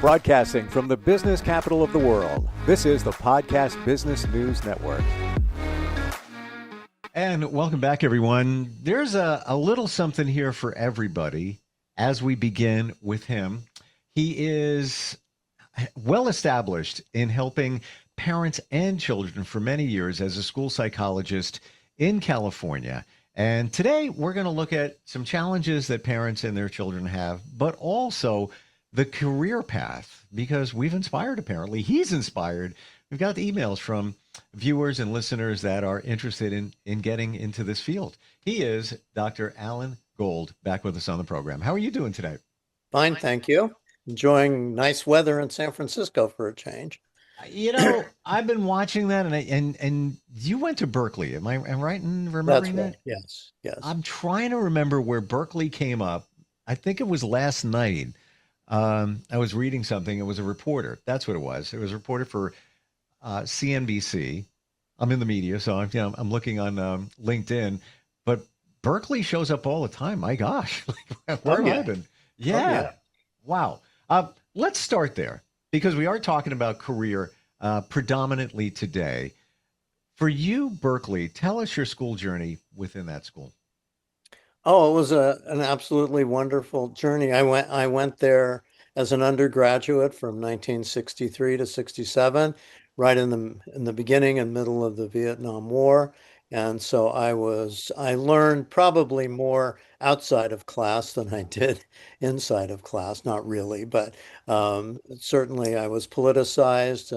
Broadcasting from the business capital of the world, this is the Podcast Business News Network. And welcome back, everyone. There's a little something here for everybody as we begin with him. He is well established in helping parents and children for many years as a school psychologist in California. And today we're going to look at some challenges that parents and their children have, but also the career path, because we've inspired, apparently. He's inspired. We've got the emails from viewers and listeners that are interested in getting into this field. He is Dr. Allan Gold, back with us on the program. How are you doing today? Fine, thank you. Enjoying nice weather in San Francisco for a change. You know, I've been watching that, and you went to Berkeley. Am I right in remembering that? Yes, yes. I'm trying to remember where Berkeley came up. I think it was last night. I was reading something. It was a reporter. That's what it was. It was a reporter for CNBC. I'm in the media, so I'm looking on LinkedIn. But Berkeley shows up all the time. My gosh, where have I been? Yeah. Wow. Let's start there, because we are talking about career predominantly today. For you, Berkeley, tell us your school journey within that school. Oh, it was an absolutely wonderful journey. I went there as an undergraduate from 1963 to 67, right in the beginning and middle of the Vietnam War. And so I learned probably more outside of class than I did inside of class. Not really, but certainly I was politicized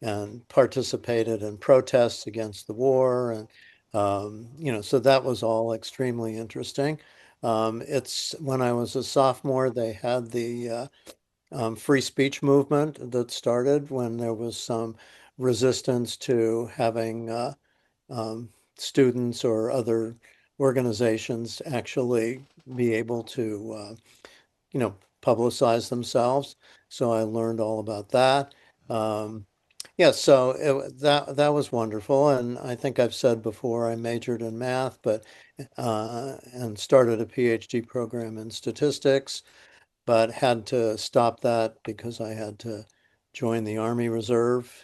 and participated in protests against the war, and so that was all extremely interesting. It's when I was a sophomore, they had the free speech movement that started when there was some resistance to having students or other organizations actually be able to, publicize themselves. So I learned all about that. Yeah, so that was wonderful, and I think I've said before I majored in math, but and started a PhD program in statistics, but had to stop that because I had to join the Army Reserve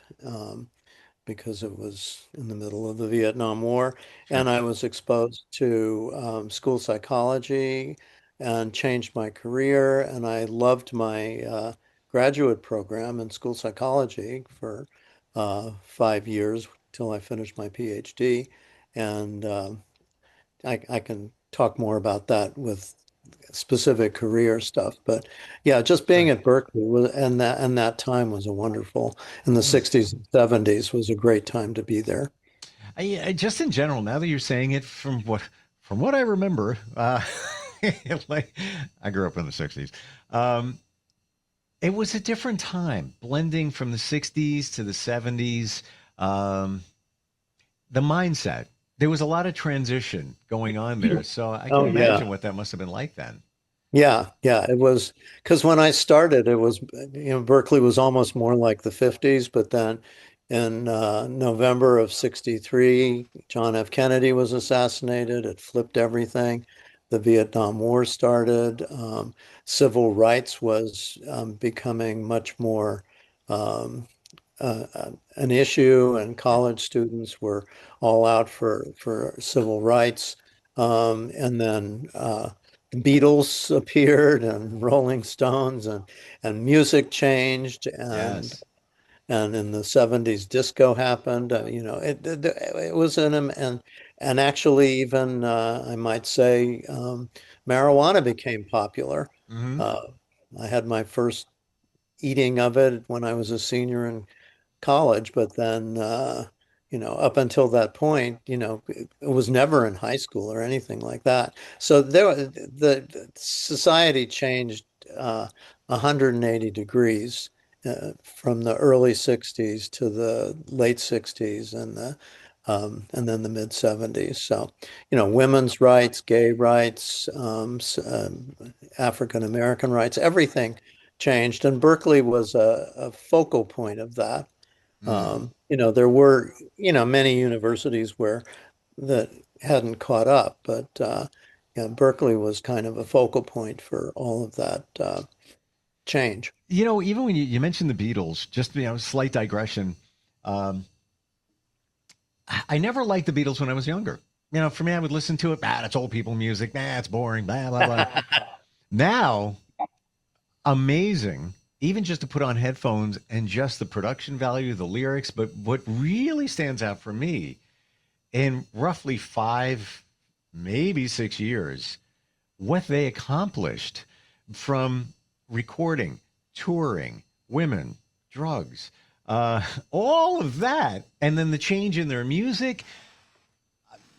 because it was in the middle of the Vietnam War, Sure. and I was exposed to school psychology and changed my career, and I loved my graduate program in school psychology for 5 years till I finished my PhD. And I can talk more about that with specific career stuff. But yeah, just being Sure. at Berkeley and that time was a wonderful, in the Mm. 60s and 70s was a great time to be there. Just in general, now that you're saying it, from what I remember, like I grew up in the '60s. It was a different time, blending from the '60s to the '70s. The mindset, there was a lot of transition going on there, so I can Oh imagine yeah. what that must have been like then. Yeah, it was because when I started, it was, Berkeley was almost more like the 50s, but then in November of 63, John F. Kennedy was assassinated. It flipped everything. The Vietnam War started. Civil rights was becoming much more um, an issue, and college students were all out for civil rights. And then the Beatles appeared, and Rolling Stones, and music changed, Yes. and in the 70s disco happened. It was and actually even I might say marijuana became popular. Hmm. Uh, I had my first eating of it when I was a senior in college, but then up until that point, it was never in high school or anything like that. So the society changed 180 degrees from the early 60s to the late 60s and then the mid 70s. So, women's rights, gay rights, African American rights, everything changed, and Berkeley was a focal point of that. Mm. There were, many universities where that hadn't caught up, but Berkeley was kind of a focal point for all of that change. Even when you mentioned the Beatles, just slight digression. Um, I never liked the Beatles when I was younger. For me, I would listen to it. That's old people music. It's boring. Blah blah blah. Now, amazing. Even just to put on headphones and just the production value, the lyrics. But what really stands out for me in roughly 5, maybe 6 years, what they accomplished from recording, touring, women, drugs, all of that, and then the change in their music.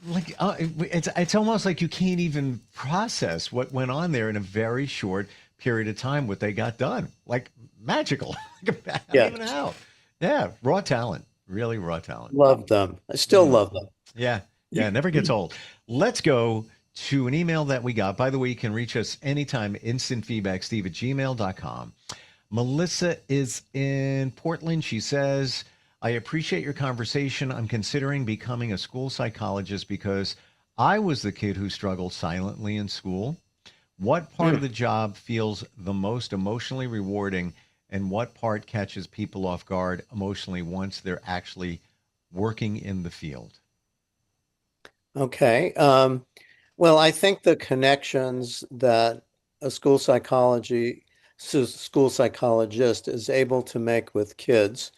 Like it's almost like you can't even process what went on there in a very short period of time. What they got done, like magical. I don't Yeah, even know how. Yeah, raw talent, really raw talent. love them. I still Mm. love them. Yeah, yeah, it never gets old. Let's go to an email that we got. By the way, you can reach us anytime, instant feedback, steve@gmail.com. Melissa is in Portland. She says, I appreciate your conversation. I'm considering becoming a school psychologist because I was the kid who struggled silently in school. What part of Mm. the job feels the most emotionally rewarding, and what part catches people off guard emotionally once they're actually working in the field? Okay. Well, I think the connections that a school psychologist is able to make with kids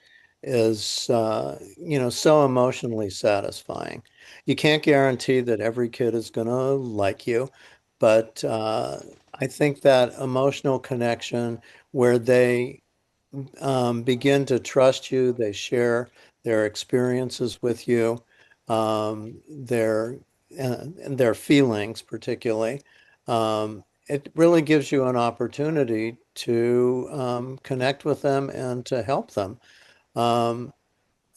is, so emotionally satisfying. You can't guarantee that every kid is going to like you, but I think that emotional connection where they begin to trust you. They share their experiences with you, their and their feelings, particularly. It really gives you an opportunity to connect with them and to help them. Um,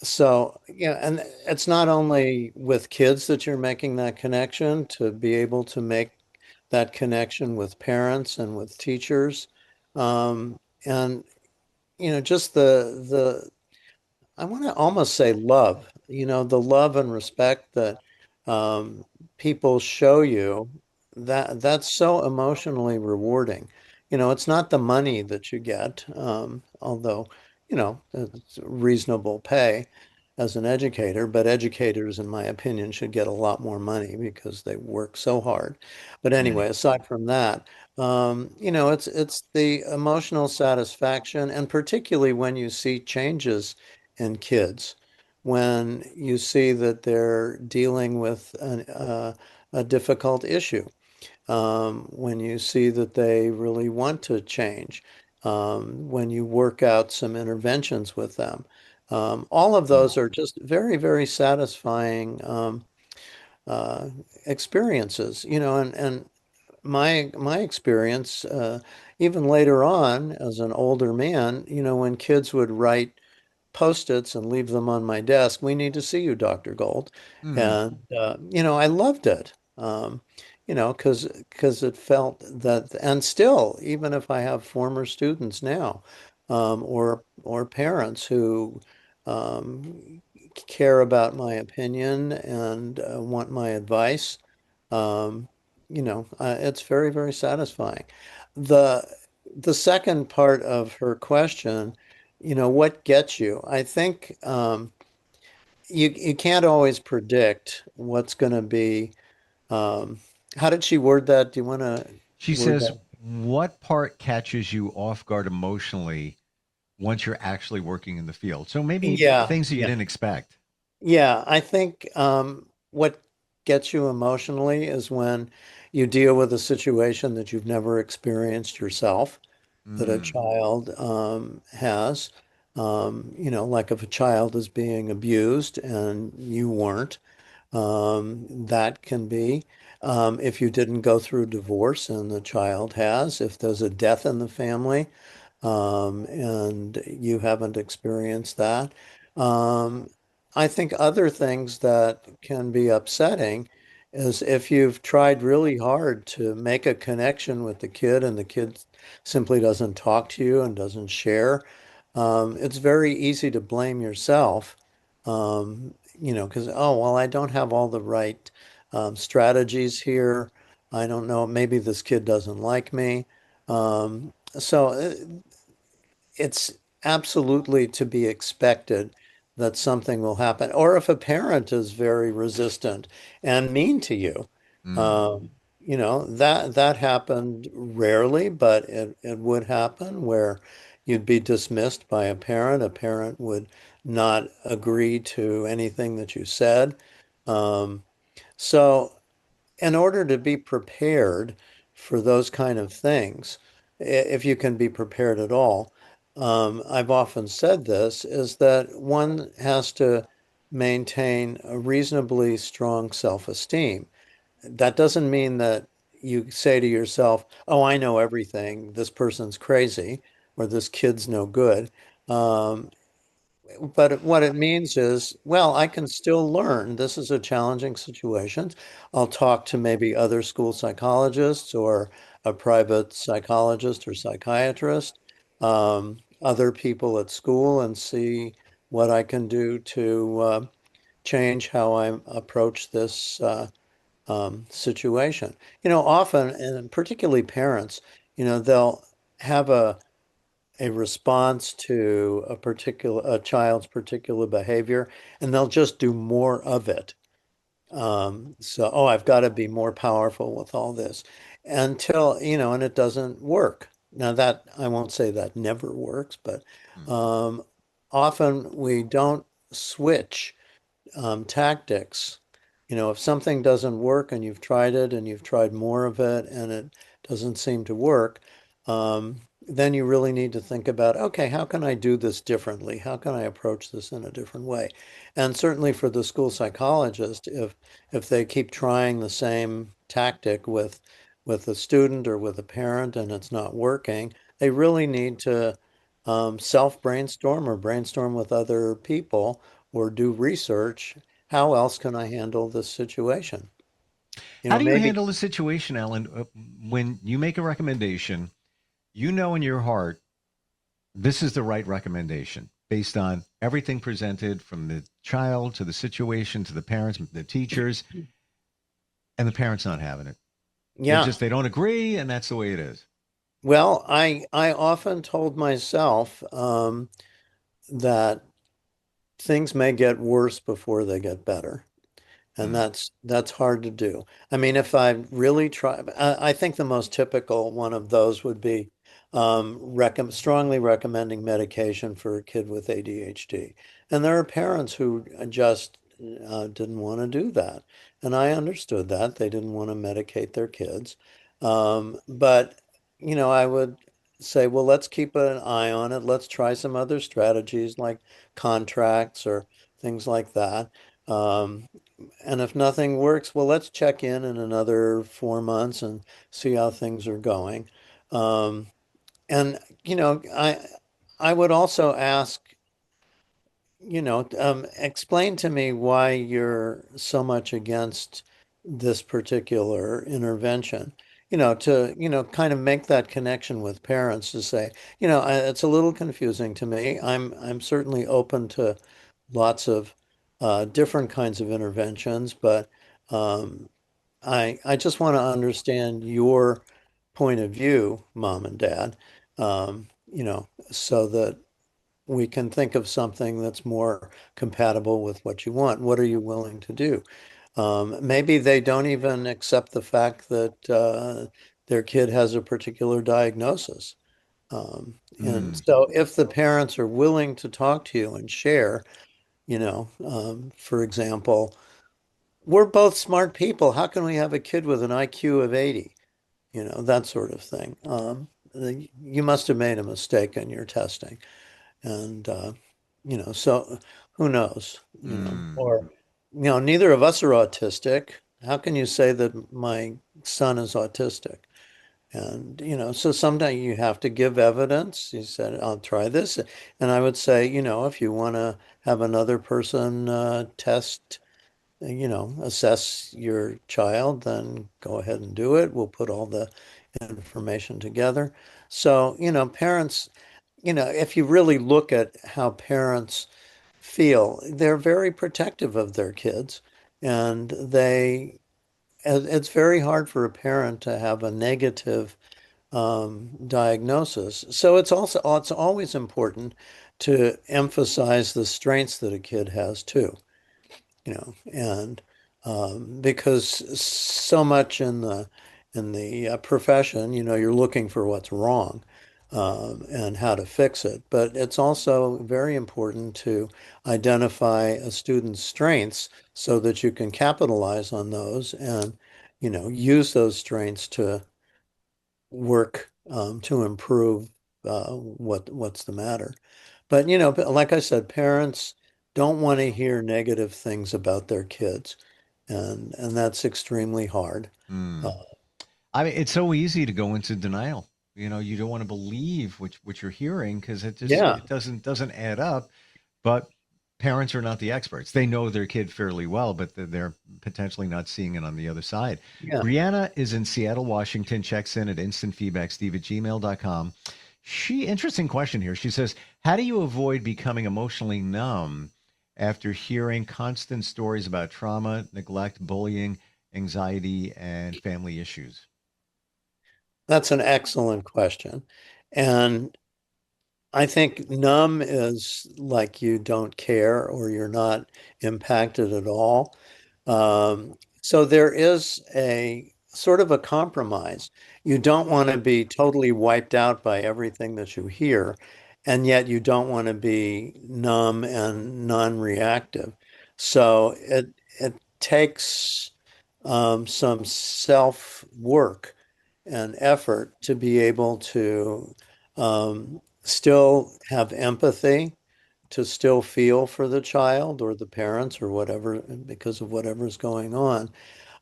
and it's not only with kids that you're making that connection, to be able to make that connection with parents and with teachers. And just the I want to almost say love, the love and respect that um, people show you, that's so emotionally rewarding. It's not the money that you get, although, it's reasonable pay as an educator, but educators, in my opinion, should get a lot more money because they work so hard. But Mm. anyway, aside from that, it's the emotional satisfaction, and particularly when you see changes in kids, when you see that they're dealing with a difficult issue, when you see that they really want to change, when you work out some interventions with them. All of Mm. those are just very, very satisfying uh, experiences, and my experience, even later on as an older man, when kids would write Post-its and leave them on my desk. We need to see you, Dr. Gold. Mm. And I loved it. Because it felt that, and still, even if I have former students now, or parents who care about my opinion and want my advice, it's very, very satisfying. The the second part of her question, what gets you? I think you can't always predict what's going to be. Um, how did she word that? Do you want to She word says, that? what part catches you off guard emotionally once you're actually working in the field? So maybe Yeah, things that you yeah, didn't expect. yeah. I think what gets you emotionally is when you deal with a situation that you've never experienced yourself, that a Mm. child has. Like if a child is being abused and you weren't, that can be. If you didn't go through divorce and the child has, if there's a death in the family, and you haven't experienced that. Um, I think other things that can be upsetting is if you've tried really hard to make a connection with the kid and the kid simply doesn't talk to you and doesn't share. It's very easy to blame yourself, because, oh, well, I don't have all the right strategies here. I don't know, maybe this kid doesn't like me. So it's absolutely to be expected that something will happen. Or if a parent is very resistant and mean to you, Mm. um, that happened rarely, but it would happen where you'd be dismissed by a parent. A parent would not agree to anything that you said. Um, so in order to be prepared for those kind of things, if you can be prepared at all, I've often said this, is that one has to maintain a reasonably strong self-esteem. That doesn't mean that you say to yourself, "Oh, I know everything. This person's crazy," or "This kid's no good." Um, but what it means is, well, I can still learn. This is a challenging situation. I'll talk to maybe other school psychologists or a private psychologist or psychiatrist, other people at school, and see what I can do to change how I approach this situation. Often, and particularly parents, they'll have a response to a child's particular behavior, and they'll just do more of it. So, oh, I've got to be more powerful with all this until, and it doesn't work. Now that I won't say that never works, but Mm. um, often we don't switch tactics. If something doesn't work and you've tried it and you've tried more of it and it doesn't seem to work, then you really need to think about, okay, how can I do this differently? How can I approach this in a different way? And certainly for the school psychologist, if they keep trying the same tactic with a student or with a parent and it's not working, they really need to self-brainstorm or brainstorm with other people or do research. How else can I handle this situation? How do you Maybe, handle the situation, Alan, when you make a recommendation? You know in your heart this is the right recommendation based on everything presented from the child to the situation to the parents, the teachers, and the parents not having it. yeah. They don't agree, and that's the way it is. Well, I often told myself that things may get worse before they get better. And Mm. that's hard to do. I mean, if I really try, I think the most typical one of those would be strongly recommending medication for a kid with ADHD. And there are parents who just didn't want to do that. And I understood that. They didn't want to medicate their kids. But, I would say, well, let's keep an eye on it. Let's try some other strategies like contracts or things like that. Um, and if nothing works, well, let's check in another 4 months and see how things are going. Um, and I would also ask, explain to me why you're so much against this particular intervention. Kind of make that connection with parents to say, it's a little confusing to me. I'm certainly open to lots of different kinds of interventions, but um, I just want to understand your point of view, mom and dad, so that we can think of something that's more compatible with what you want. What are you willing to do? Maybe they don't even accept the fact that their kid has a particular diagnosis. And Mm. so if the parents are willing to talk to you and share, for example, we're both smart people. How can we have a kid with an IQ of 80? That sort of thing. You must have made a mistake in your testing. And, so who knows, Mm. or, neither of us are autistic. How can you say that my son is autistic? And, so sometimes you have to give evidence. He said, I'll try this. And I would say, if you want to have another person test, assess your child, then go ahead and do it. We'll put all the information together. So, parents, if you really look at how parents feel, they're very protective of their kids. And it's very hard for a parent to have a negative diagnosis. So it's always important to emphasize the strengths that a kid has too, and because so much in the profession, you're looking for what's wrong and how to fix it. But it's also very important to identify a student's strengths so that you can capitalize on those and, use those strengths to work to improve what's the matter. But like I said, parents don't want to hear negative things about their kids, and that's extremely hard. Hmm. Uh, I mean, it's so easy to go into denial. You don't want to believe what you're hearing because yeah, it doesn't add up. But parents are not the experts. They know their kid fairly well, but they're potentially not seeing it on the other side. yeah. Brianna is in Seattle, Washington, checks in at instantfeedbacksteve@gmail.com. Interesting question here. She says, how do you avoid becoming emotionally numb after hearing constant stories about trauma, neglect, bullying, anxiety, and family issues? That's an excellent question. And I think numb is like you don't care or you're not impacted at all. So there is a sort of a compromise. You don't want to be totally wiped out by everything that you hear, and yet you don't want to be numb and non-reactive. So it takes some self-work and effort to be able to still have empathy, to still feel for the child or the parents or whatever, because of whatever's going on.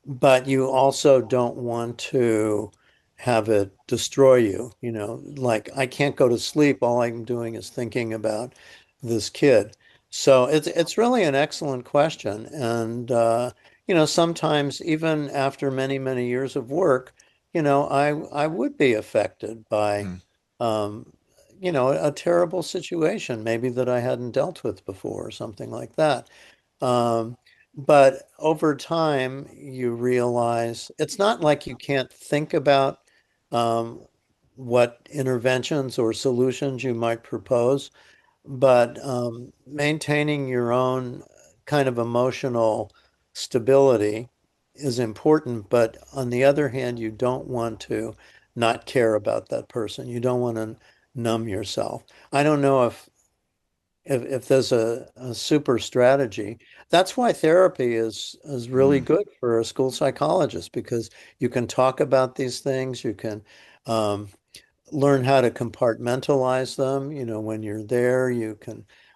But you also don't want to have it destroy you. Like I can't go to sleep. All I'm doing is thinking about this kid. So it's really an excellent question. And sometimes even after many, many years of work, I would be affected by Mm, um, a terrible situation, maybe that I hadn't dealt with before or something like that. Um, but over time, you realize it's not like you can't think about um, what interventions or solutions you might propose, but maintaining your own kind of emotional stability is important. But on the other hand, you don't want to not care about that person. You don't want to numb yourself. I don't know if there's a super strategy. That's why therapy is really mm, good for a school psychologist because you can talk about these things. You can um, learn how to compartmentalize them. When you're there,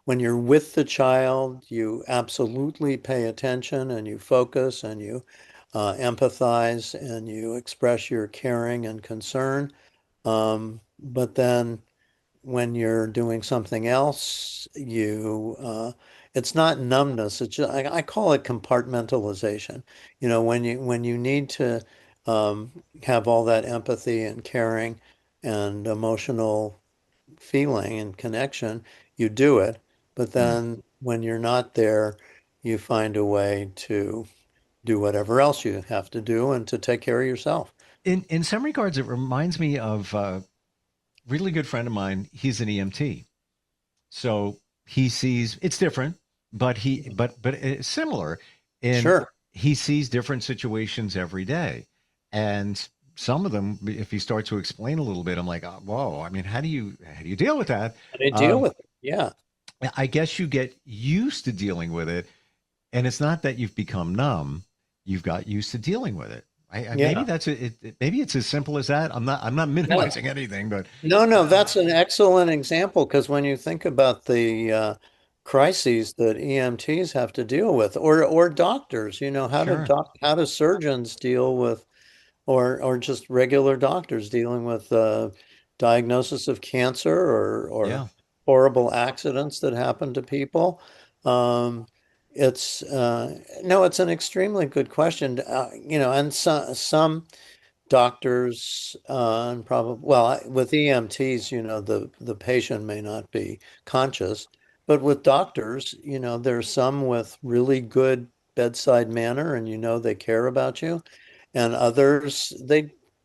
when you're with the child, you absolutely pay attention and you focus and you empathize and you express your caring and concern. But then when you're doing something else, it's not numbness. It's just, I call it compartmentalization. When you need to have all that empathy and caring and emotional feeling and connection, you do it. But mm. then when you're not there, you find a way to do whatever else you have to do and to take care of yourself. In some regards, it reminds me of a really good friend of mine. He's an EMT. So he sees it's different, but it's similar in Sure. he sees different situations every day, and some of them, if he starts to explain a little bit, I'm like, oh, whoa. I mean, how do you deal with that? And they deal Um, with it. Yeah. I guess you get used to dealing with it, and it's not that you've become numb; you've got used to dealing with it. Maybe Yeah. that's maybe it's as simple as that. I'm not Yeah. minimizing anything, but No, no, uh, that's an excellent example because when you think about the crises that EMTs have to deal with, or doctors, sure, how do surgeons deal with, or just regular doctors dealing with diagnosis of cancer or yeah. horrible accidents that happen to people. Um, it's no, it's an extremely good question. And some doctors and probably with EMTs, the patient may not be conscious, but with doctors, there's some with really good bedside manner and they care about you, and others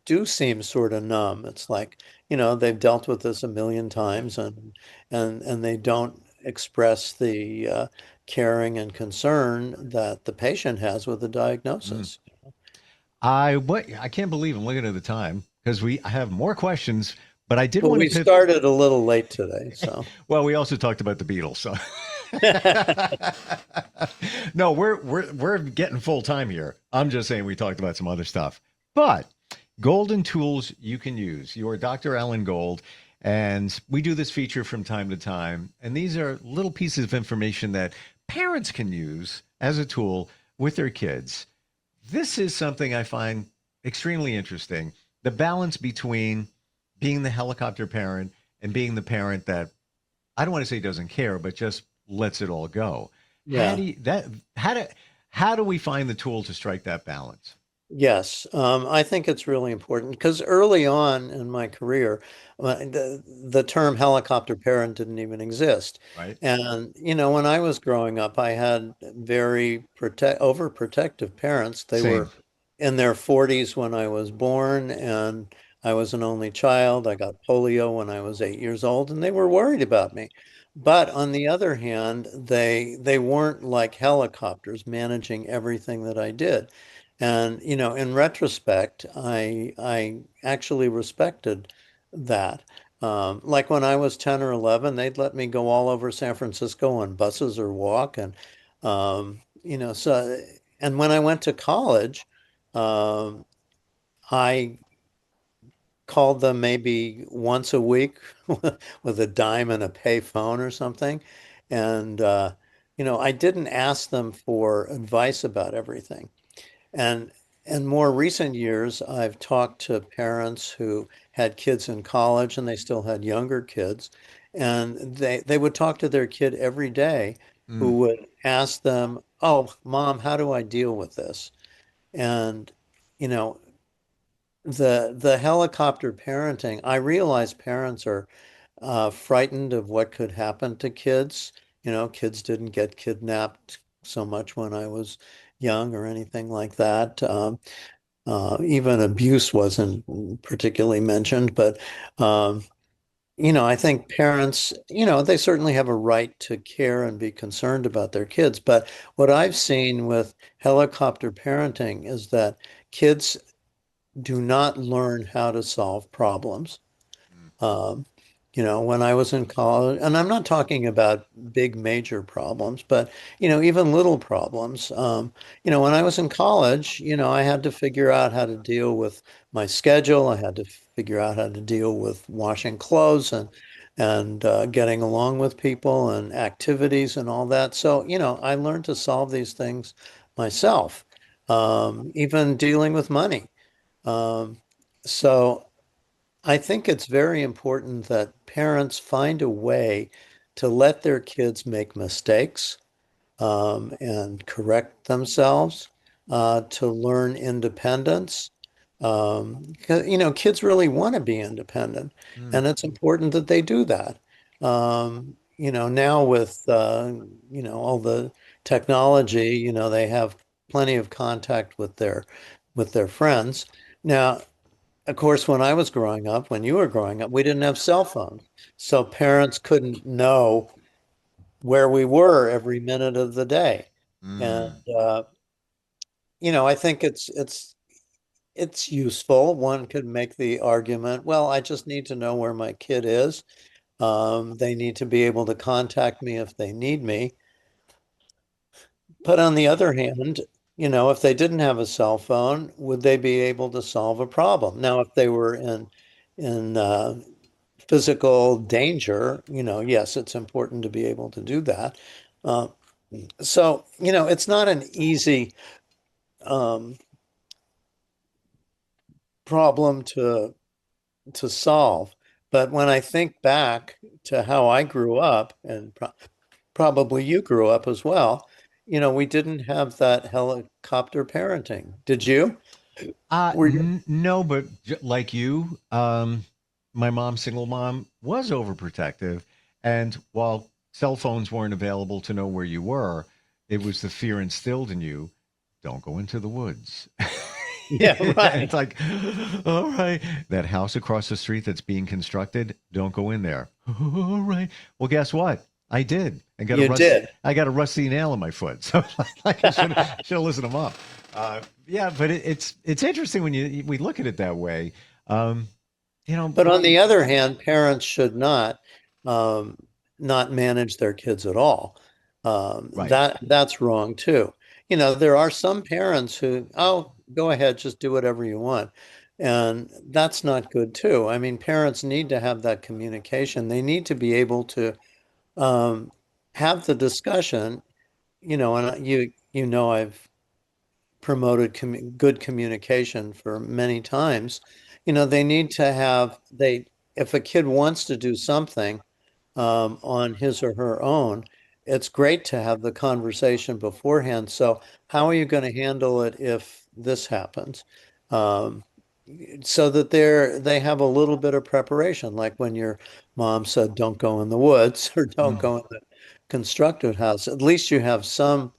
do seem sort of numb. It's like, they've dealt with this a million times, and they don't express the caring and concern that the patient has with the Mm. diagnosis. I can't believe I'm looking at the time because I have more questions, but I did Well, want to we pivot. started a little late today, so. Well, we also talked about the Beatles, so no, we're getting full time here. I'm just saying we talked about some other stuff, but golden tools you can use. You're Dr. Allan Gold, and we do this feature from time to time, and these are little pieces of information that parents can use as a tool with their kids. This is something I find extremely interesting. The balance between being the helicopter parent and being the parent that I don't want to say doesn't care, but just lets it all go. How do Yeah. you, that how do we find the tool to strike that balance? Yes, I think it's really important because early on in my career, the term helicopter parent didn't even exist. Right? And, when I was growing up, I had very overprotective parents. They Same. were in their 40s when I was born, and I was an only child. I got polio when I was 8 years old, and they were worried about me. But on the other hand, they weren't like helicopters managing everything that I did. And, in retrospect, I actually respected that. Like when I was 10 or 11, they'd let me go all over San Francisco on buses or walk. And when I went to college, um, I called them maybe once a week with a dime and a pay phone or something. And, I didn't ask them for advice about everything. And in more recent years, I've talked to parents who had kids in college and they still had younger kids. And they would talk to their kid every day Mm, who would ask them, "Oh, mom, how do I deal with this?" And, you know, the helicopter parenting, I realize parents are frightened of what could happen to kids. Kids didn't get kidnapped so much when I was young or anything like that. Even abuse wasn't particularly mentioned, but I think parents, they certainly have a right to care and be concerned about their kids. But what I've seen with helicopter parenting is that kids do not learn how to solve problems. mm, Um, when I was in college, and I'm not talking about big major problems, but, even little problems. When I was in college, I had to figure out how to deal with my schedule. I had to figure out how to deal with washing clothes and getting along with people and activities and all that. So, I learned to solve these things myself, even dealing with money. Um, so I think it's very important that parents find a way to let their kids make mistakes and correct themselves, to learn independence. 'Cause, kids really want to be independent, mm, and it's important that they do that. Now with all the technology, they have plenty of contact with their friends. Now, of course, when I was growing up, when you were growing up, we didn't have cell phones. So parents couldn't know where we were every minute of the day. And mm, I think it's useful. One could make the argument, well, I just need to know where my kid is. They need to be able to contact me if they need me. But on the other hand, if they didn't have a cell phone, would they be able to solve a problem? Now, if they were in physical danger, yes, it's important to be able to do that. Uh, so, it's not an easy um, problem to solve. But when I think back to how I grew up, and probably you grew up as well, we didn't have that helicopter parenting. Did you? Were you? no, but like you, my mom, single mom, was overprotective, and while cell phones weren't available to know where you were, it was the fear instilled in you: don't go into the woods. Yeah, right. It's like, all right, that house across the street that's being constructed, don't go in there. All right. Well, guess what? I did. You did. I got a rusty nail in my foot. So like I should have listened to mom. Yeah, but it's interesting when we look at it that way. But on the other hand, parents should um, not manage their kids at all. Right. That's wrong too. There are some parents who, oh, go ahead, just do whatever you want. And that's not good too. I mean, parents need to have that communication. They need to be able to um, have the discussion, and I've promoted good communication for many times. They need to if a kid wants to do something on his or her own, it's great to have the conversation beforehand. So, how are you going to handle it if this happens? Um, so that they have a little bit of preparation, like when your mom said, "Don't go in the woods" or "Don't Mm, go in the constructed house." At least you have some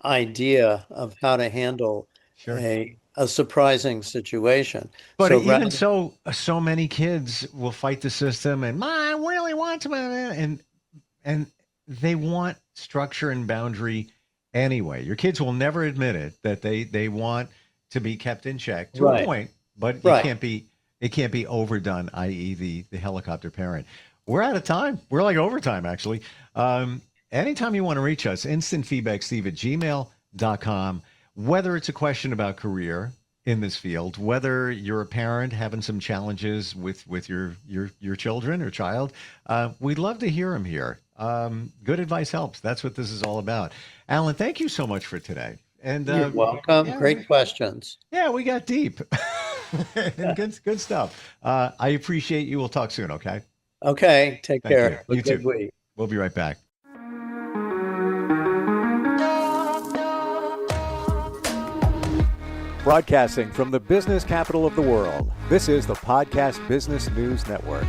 idea of how to handle sure. a surprising situation. But So even rather, so, so many kids will fight the system and I really want to, and they want structure and boundary anyway. Your kids will never admit it that they want to be kept in check to a right, point, but right. it can't be overdone, i.e. the helicopter parent. We're out of time. We're like overtime actually. Anytime you want to reach us, instantfeedbacksteve@gmail.com. Whether it's a question about career in this field, whether you're a parent having some challenges with your children or child, we'd love to hear them here. Good advice helps. That's what this is all about. Alan, thank you so much for today. And You're welcome. yeah, Great questions. yeah, we got deep and good stuff. I appreciate you. We'll talk soon. Okay. Okay, take Thank you. care. Have a You good too. week. We'll be right back. Broadcasting from the business capital of the world, this is the Podcast Business News Network.